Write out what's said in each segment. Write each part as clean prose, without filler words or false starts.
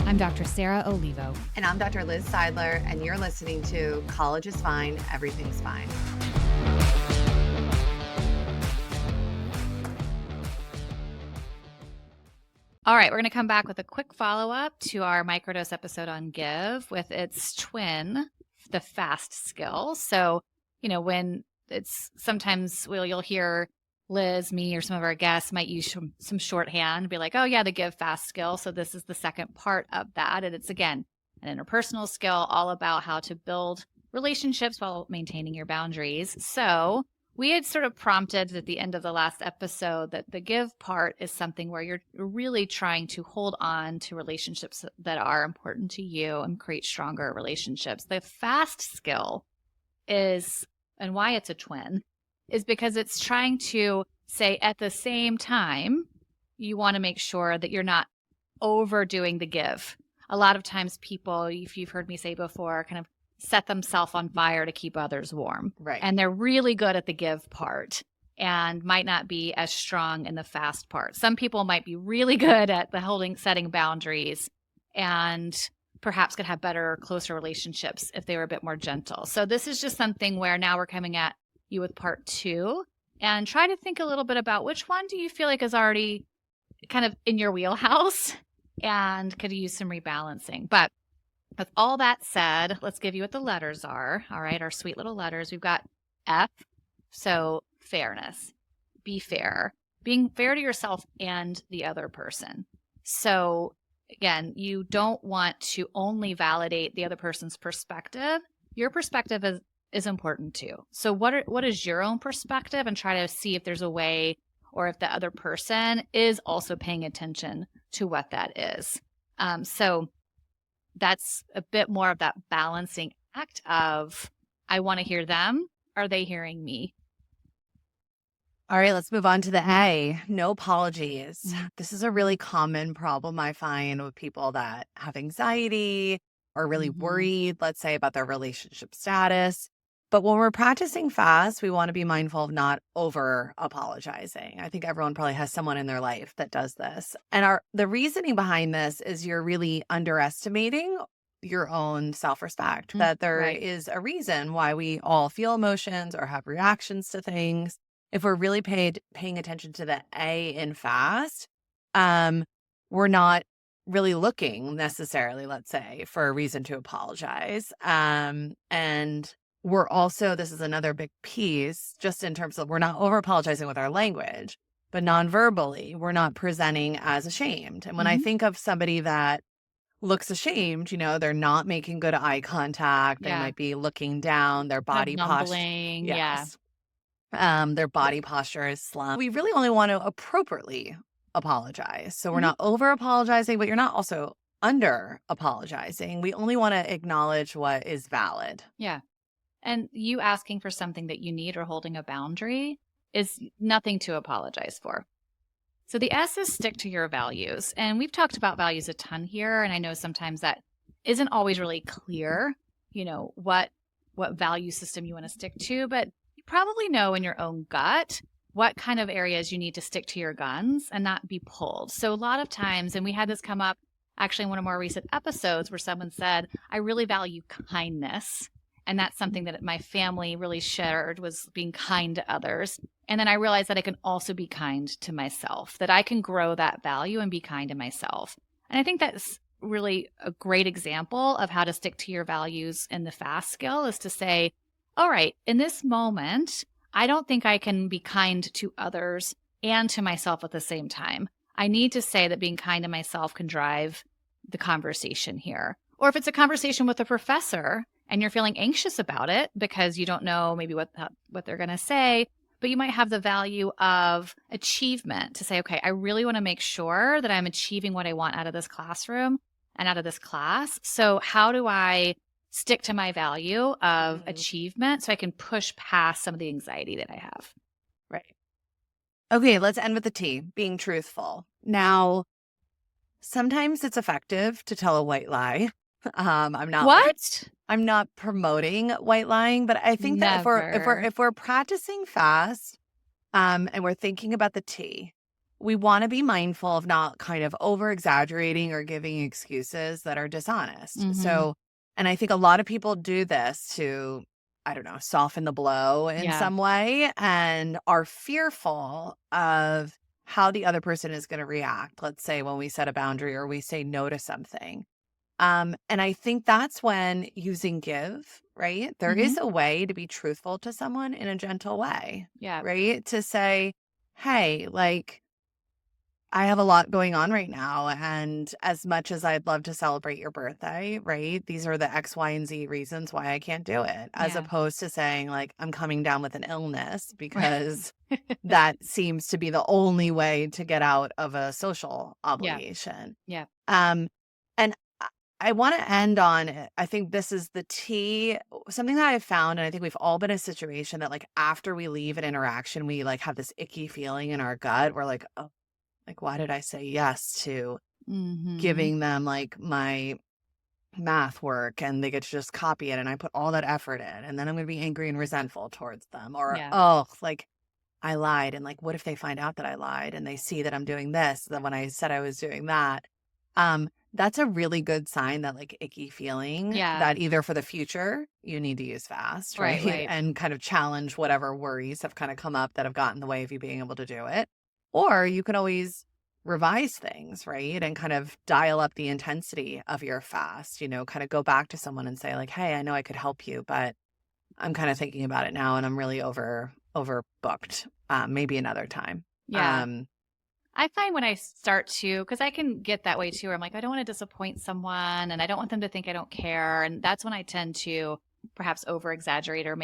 I'm Dr. Sarah Olivo. And I'm Dr. Liz Seidler, and you're listening to College is Fine, Everything's Fine. All right, we're going to come back with a quick follow-up to our Microdose episode on Give with its twin, the F.A.S.T skill. So, when it's sometimes you'll hear Liz, me, or some of our guests might use some shorthand, be like, oh yeah, the Give F.A.S.T skill. So this is the second part of that. And it's, again, an interpersonal skill all about how to build relationships while maintaining your boundaries. So we had sort of prompted at the end of the last episode that the give part is something where you're really trying to hold on to relationships that are important to you and create stronger relationships. The F.A.S.T skill is, and why it's a twin, is because it's trying to say at the same time, you want to make sure that you're not overdoing the give. A lot of times people, if you've heard me say before, kind of set themselves on fire to keep others warm. Right. And they're really good at the give part and might not be as strong in the fast part. Some people might be really good at the setting boundaries and perhaps could have better, closer relationships if they were a bit more gentle. So this is just something where now we're coming at you with part two and try to think a little bit about which one do you feel like is already kind of in your wheelhouse and could use some rebalancing. But with all that said, let's give you what the letters are. All right, our sweet little letters. We've got F, so fairness. Be fair. Being fair to yourself and the other person. So again, you don't want to only validate the other person's perspective. Your perspective is important too. So what is your own perspective, and try to see if there's a way or if the other person is also paying attention to what that is. So that's a bit more of that balancing act of, I want to hear them. Are they hearing me? All right, let's move on to the A. No apologies. This is a really common problem I find with people that have anxiety or really worried, let's say, about their relationship status. But when we're practicing F.A.S.T, we want to be mindful of not over apologizing. I think everyone probably has someone in their life that does this. And the reasoning behind this is you're really underestimating your own self-respect, that there is a reason why we all feel emotions or have reactions to things. If we're really paying attention to the A in F.A.S.T, we're not really looking necessarily, let's say, for a reason to apologize. And we're also, this is another big piece, just in terms of we're not over apologizing with our language, but non-verbally, we're not presenting as ashamed. And when I think of somebody that looks ashamed, they're not making good eye contact. They might be looking down, their body posture. Yes. Their body posture is slumped. We really only want to appropriately apologize. So we're not over apologizing, but you're not also under apologizing. We only want to acknowledge what is valid. Yeah. And you asking for something that you need or holding a boundary is nothing to apologize for. So the S is stick to your values. And we've talked about values a ton here. And I know sometimes that isn't always really clear, what value system you want to stick to. But you probably know in your own gut what kind of areas you need to stick to your guns and not be pulled. So a lot of times, and we had this come up actually in one of our recent episodes where someone said, I really value kindness. And that's something that my family really shared, was being kind to others. And then I realized that I can also be kind to myself, that I can grow that value and be kind to myself. And I think that's really a great example of how to stick to your values in the F.A.S.T skill, is to say, all right, in this moment, I don't think I can be kind to others and to myself at the same time. I need to say that being kind to myself can drive the conversation here. Or if it's a conversation with a professor, and you're feeling anxious about it because you don't know maybe what they're going to say, but you might have the value of achievement to say, okay, I really want to make sure that I'm achieving what I want out of this classroom and out of this class. So how do I stick to my value of achievement so I can push past some of the anxiety that I have? Right. Okay, let's end with the T, being truthful. Now, sometimes it's effective to tell a white lie. I'm not promoting white lying, but I think that if we're practicing F.A.S.T, and we're thinking about the T, we want to be mindful of not kind of over exaggerating or giving excuses that are dishonest. Mm-hmm. So, and I think a lot of people do this to, I don't know, soften the blow in Yeah. some way and are fearful of how the other person is going to react. Let's say when we set a boundary or we say no to something. And I think that's when using give, right? There Mm-hmm. is a way to be truthful to someone in a gentle way, Yeah. right? To say, hey, like, I have a lot going on right now. And as much as I'd love to celebrate your birthday, right? These are the X, Y, and Z reasons why I can't do it, as Yeah. opposed to saying, like, I'm coming down with an illness Right. because that seems to be the only way to get out of a social Yeah. obligation. Yeah. Um, and I want to end on, I think this is the T, something that I've found, and I think we've all been in a situation that like after we leave an interaction, we like have this icky feeling in our gut. We're like, oh, like, why did I say yes to Mm-hmm. giving them like my math work and they get to just copy it and I put all that effort in and then I'm going to be angry and resentful towards them or, Yeah. oh, like I lied. And like, what if they find out that I lied and they see that I'm doing this, that when I said I was doing that? That's a really good sign that like icky feeling Yeah. that either for the future you need to use fast, Right. right? Right. And kind of challenge whatever worries have kind of come up that have gotten in the way of you being able to do it. Or you can always revise things, right? And kind of dial up the intensity of your fast, kind of go back to someone and say like, hey, I know I could help you, but I'm kind of thinking about it now and I'm really overbooked. Maybe another time. Yeah. I find when I start to, because I can get that way too, where I'm like, I don't want to disappoint someone and I don't want them to think I don't care. And that's when I tend to perhaps over exaggerate or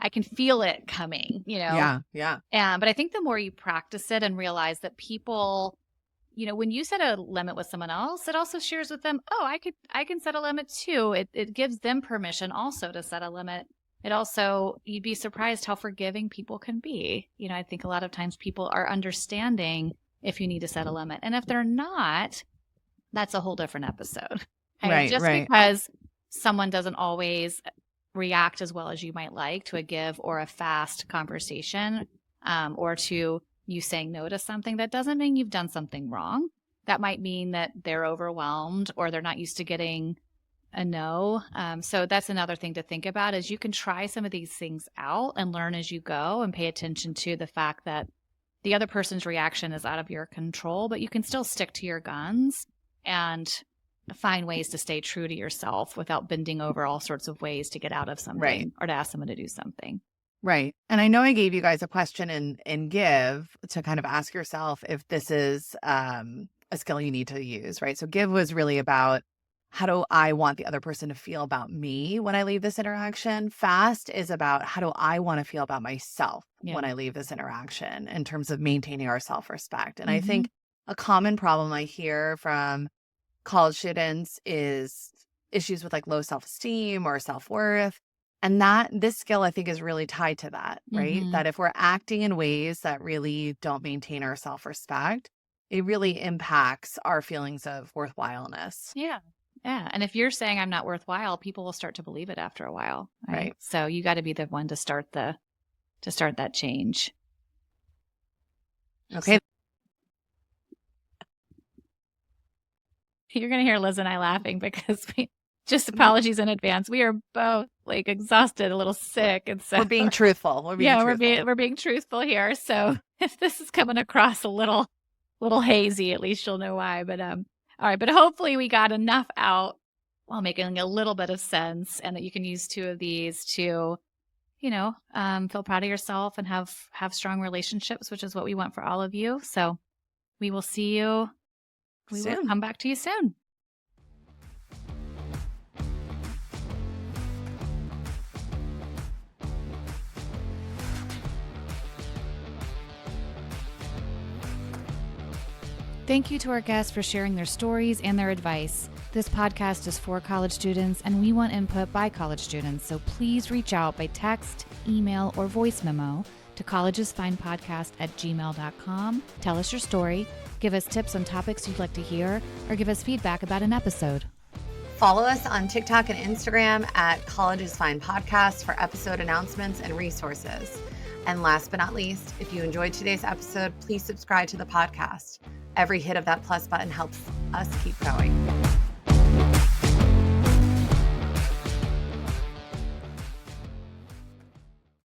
I can feel it coming, Yeah. Yeah. But I think the more you practice it and realize that people, when you set a limit with someone else, it also shares with them, oh, I can set a limit too. It gives them permission also to set a limit. It also, you'd be surprised how forgiving people can be. I think a lot of times people are understanding if you need to set a limit. And if they're not, that's a whole different episode. Right? Right. Just Right. because someone doesn't always react as well as you might like to a give or a fast conversation, or to you saying no to something, that doesn't mean you've done something wrong. That might mean that they're overwhelmed or they're not used to getting a no. So that's another thing to think about is you can try some of these things out and learn as you go and pay attention to the fact that the other person's reaction is out of your control, but you can still stick to your guns and find ways to stay true to yourself without bending over all sorts of ways to get out of something Right. or to ask someone to do something. Right. And I know I gave you guys a question in give to kind of ask yourself if this is a skill you need to use, right? So give was really about how do I want the other person to feel about me when I leave this interaction? Fast is about how do I want to feel about myself when I leave this interaction in terms of maintaining our self-respect. And I think a common problem I hear from college students is issues with like low self-esteem or self-worth. And this skill I think is really tied to that, right? That if we're acting in ways that really don't maintain our self-respect, it really impacts our feelings of worthwhileness. Yeah. Yeah. And if you're saying I'm not worthwhile, people will start to believe it after a while. Right. So you got to be the one to start that change. Okay. You're going to hear Liz and I laughing because just apologies in advance. We are both like exhausted, a little sick. And so we're being truthful. We're being truthful here. So if this is coming across a little hazy, at least you'll know why. But, all right. But hopefully we got enough out while making a little bit of sense and that you can use two of these to, feel proud of yourself and have strong relationships, which is what we want for all of you. So we will see you. We will come back to you soon. Thank you to our guests for sharing their stories and their advice. This podcast is for college students, and we want input by college students, so please reach out by text, email, or voice memo to collegesfinepodcast@gmail.com. Tell us your story, give us tips on topics you'd like to hear, or give us feedback about an episode. Follow us on TikTok and Instagram at College is Fine Podcast for episode announcements and resources. And last but not least, if you enjoyed today's episode, please subscribe to the podcast. Every hit of that plus button helps us keep going.